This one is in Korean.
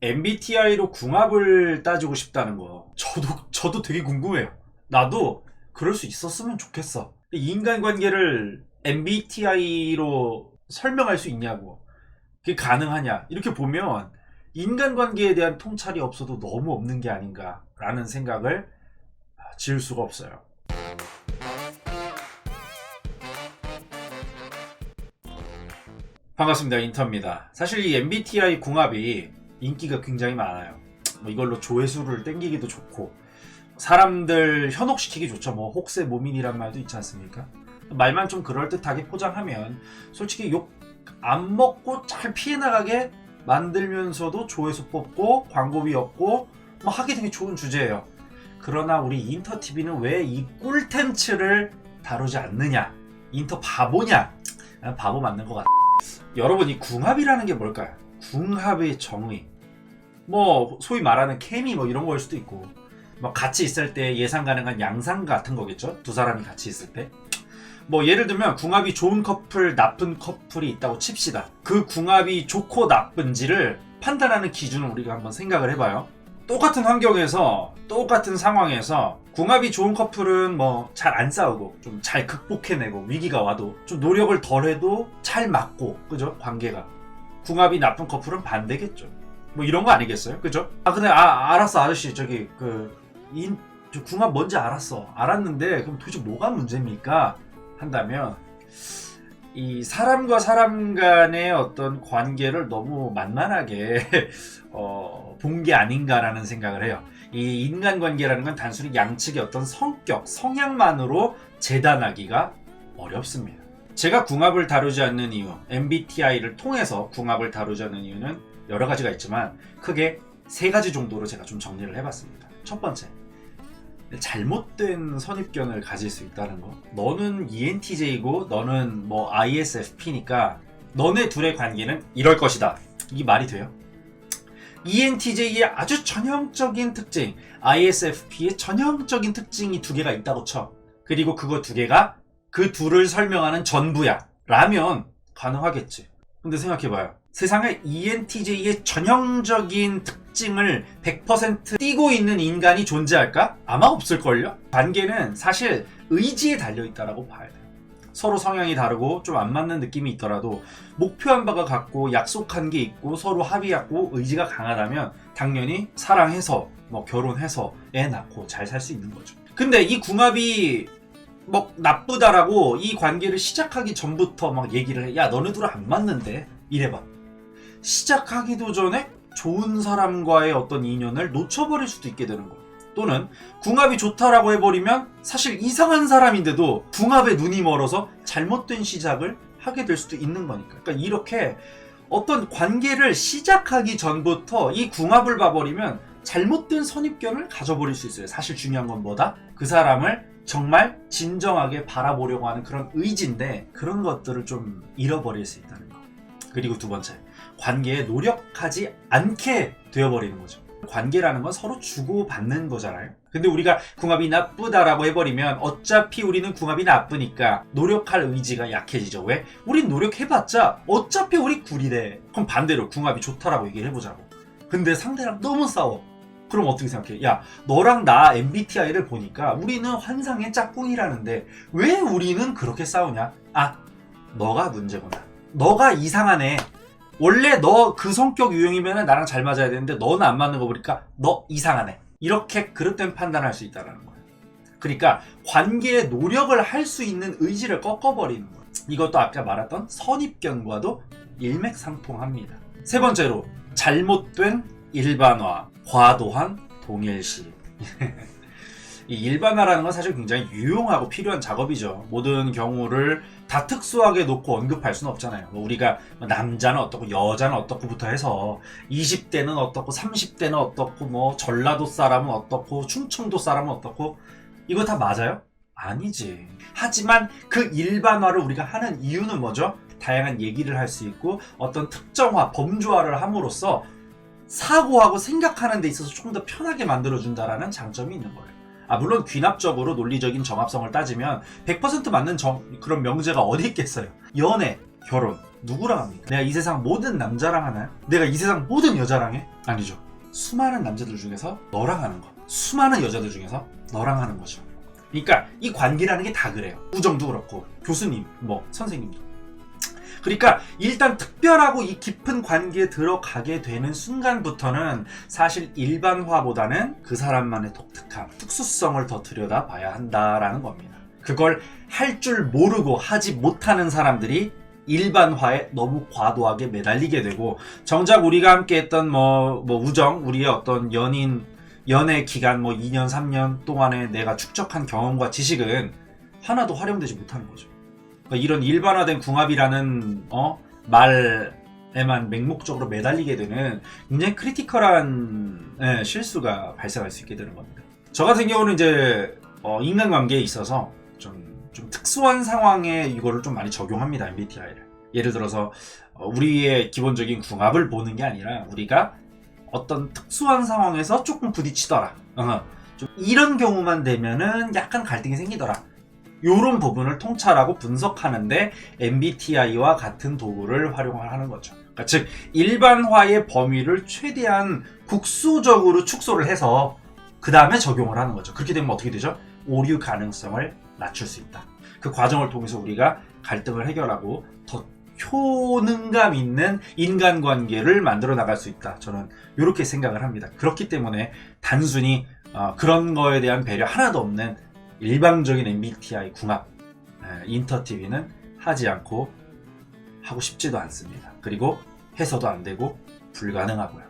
MBTI로 궁합을 따지고 싶다는 거 저도 되게 궁금해요. 나도 그럴 수 있었으면 좋겠어. 인간관계를 MBTI로 설명할 수 있냐고, 그게 가능하냐, 이렇게 보면 인간관계에 대한 통찰이 없어도 너무 없는 게 아닌가라는 생각을 지을 수가 없어요. 반갑습니다. 인터입니다. 사실 이 MBTI 궁합이 인기가 굉장히 많아요. 이걸로 조회수를 땡기기도 좋고 사람들 현혹시키기 좋죠. 혹세 모민이란 말도 있지 않습니까? 말만 좀 그럴듯하게 포장하면 솔직히 욕 안 먹고 잘 피해나가게 만들면서도 조회수 뽑고 광고비 얻고 하기 되게 좋은 주제예요. 그러나 우리 인터TV는 왜 이 꿀템츠를 다루지 않느냐? 인터 바보냐? 바보 맞는 것 같아. 여러분, 이 궁합이라는 게 뭘까요? 궁합의 정의, 소위 말하는 케미 이런 거일 수도 있고, 같이 있을 때 예상 가능한 양상 같은 거겠죠? 두 사람이 같이 있을 때. 예를 들면 궁합이 좋은 커플, 나쁜 커플이 있다고 칩시다. 그 궁합이 좋고 나쁜지를 판단하는 기준을 우리가 한번 생각을 해봐요. 똑같은 환경에서, 똑같은 상황에서 궁합이 좋은 커플은 잘 안 싸우고 좀 잘 극복해내고, 위기가 와도 좀 노력을 덜 해도 잘 맞고, 그죠? 관계가. 궁합이 나쁜 커플은 반대겠죠. 이런 거 아니겠어요? 그죠? 근데 알았어 아저씨, 저 궁합 뭔지 알았는데 그럼 도대체 뭐가 문제입니까? 한다면 이 사람과 사람 간의 어떤 관계를 너무 만만하게 본 게 아닌가라는 생각을 해요. 이 인간관계라는 건 단순히 양측의 어떤 성격, 성향만으로 재단하기가 어렵습니다. 제가 궁합을 다루지 않는 이유, MBTI를 통해서 궁합을 다루지 않는 이유는 여러 가지가 있지만 크게 세 가지 정도로 제가 좀 정리를 해봤습니다. 첫 번째, 잘못된 선입견을 가질 수 있다는 거. 너는 ENTJ고 너는 ISFP니까 너네 둘의 관계는 이럴 것이다. 이게 말이 돼요? ENTJ의 아주 전형적인 특징, ISFP의 전형적인 특징이 두 개가 있다고 쳐. 그리고 그거 두 개가 그 둘을 설명하는 전부야 라면 가능하겠지. 근데 생각해봐요. 세상에 ENTJ의 전형적인 특징을 100% 띄고 있는 인간이 존재할까? 아마 없을걸요? 관계는 사실 의지에 달려있다라고 봐야 돼요. 서로 성향이 다르고 좀 안 맞는 느낌이 있더라도 목표한 바가 같고 약속한 게 있고 서로 합의하고 의지가 강하다면 당연히 사랑해서 결혼해서 애 낳고 잘 살 수 있는 거죠. 근데 이 궁합이 나쁘다라고 이 관계를 시작하기 전부터 얘기를 해. 야, 너네 둘은 안 맞는데 이래봐. 시작하기도 전에 좋은 사람과의 어떤 인연을 놓쳐버릴 수도 있게 되는 거예요. 또는 궁합이 좋다라고 해버리면 사실 이상한 사람인데도 궁합에 눈이 멀어서 잘못된 시작을 하게 될 수도 있는 거니까. 그러니까 이렇게 어떤 관계를 시작하기 전부터 이 궁합을 봐버리면 잘못된 선입견을 가져버릴 수 있어요. 사실 중요한 건 뭐다? 그 사람을 정말 진정하게 바라보려고 하는 그런 의지인데 그런 것들을 좀 잃어버릴 수 있다는 거. 그리고 두 번째, 관계에 노력하지 않게 되어버리는 거죠. 관계라는 건 서로 주고받는 거잖아요. 근데 우리가 궁합이 나쁘다라고 해버리면 어차피 우리는 궁합이 나쁘니까 노력할 의지가 약해지죠. 왜? 우린 노력해봤자 어차피 우리 구리래. 그럼 반대로 궁합이 좋다라고 얘기를 해보자고. 근데 상대랑 너무 싸워. 그럼 어떻게 생각해? 야, 너랑 나 MBTI를 보니까 우리는 환상의 짝꿍이라는데 왜 우리는 그렇게 싸우냐? 너가 문제구나. 너가 이상하네. 원래 너 그 성격 유형이면 나랑 잘 맞아야 되는데 너는 안 맞는 거 보니까 너 이상하네. 이렇게 그릇된 판단할 수 있다는 거예요. 그러니까 관계에 노력을 할 수 있는 의지를 꺾어버리는 거예요. 이것도 아까 말했던 선입견과도 일맥상통합니다. 세 번째로, 잘못된 일반화, 과도한 동일시. 이 일반화라는 건 사실 굉장히 유용하고 필요한 작업이죠. 모든 경우를 다 특수하게 놓고 언급할 수는 없잖아요. 우리가 남자는 어떻고 여자는 어떻고부터 해서 20대는 어떻고 30대는 어떻고 전라도 사람은 어떻고 충청도 사람은 어떻고 이거 다 맞아요? 아니지. 하지만 그 일반화를 우리가 하는 이유는 뭐죠? 다양한 얘기를 할 수 있고 어떤 특정화, 범주화를 함으로써 사고하고 생각하는 데 있어서 조금 더 편하게 만들어준다라는 장점이 있는 거예요. 물론 귀납적으로 논리적인 정합성을 따지면 100% 맞는 그런 명제가 어디 있겠어요. 연애, 결혼, 누구랑 합니까? 내가 이 세상 모든 남자랑 하나요? 내가 이 세상 모든 여자랑 해? 아니죠. 수많은 남자들 중에서 너랑 하는 거, 수많은 여자들 중에서 너랑 하는 거죠. 그러니까 이 관계라는 게 다 그래요. 우정도 그렇고 교수님, 뭐 선생님도. 그러니까 일단 특별하고 이 깊은 관계에 들어가게 되는 순간부터는 사실 일반화보다는 그 사람만의 독특함, 특수성을 더 들여다봐야 한다라는 겁니다. 그걸 할 줄 모르고 하지 못하는 사람들이 일반화에 너무 과도하게 매달리게 되고, 정작 우리가 함께 했던 뭐 우정, 우리의 어떤 연애 기간 2년, 3년 동안에 내가 축적한 경험과 지식은 하나도 활용되지 못하는 거죠. 그러니까 이런 일반화된 궁합이라는 말에만 맹목적으로 매달리게 되는 굉장히 크리티컬한 실수가 발생할 수 있게 되는 겁니다. 저 같은 경우는 이제 인간관계에 있어서 좀 특수한 상황에 이거를 좀 많이 적용합니다. MBTI를. 예를 들어서 우리의 기본적인 궁합을 보는 게 아니라 우리가 어떤 특수한 상황에서 조금 부딪히더라. 좀 이런 경우만 되면은 약간 갈등이 생기더라. 이런 부분을 통찰하고 분석하는데 MBTI와 같은 도구를 활용하는 거죠. 그러니까 즉 일반화의 범위를 최대한 국소적으로 축소를 해서 그 다음에 적용을 하는 거죠. 그렇게 되면 어떻게 되죠? 오류 가능성을 낮출 수 있다. 그 과정을 통해서 우리가 갈등을 해결하고 더 효능감 있는 인간관계를 만들어 나갈 수 있다. 저는 이렇게 생각을 합니다. 그렇기 때문에 단순히 그런 거에 대한 배려 하나도 없는 일방적인 MBTI 궁합 인터TV는 하지 않고 하고 싶지도 않습니다. 그리고 해서도 안 되고 불가능하고요.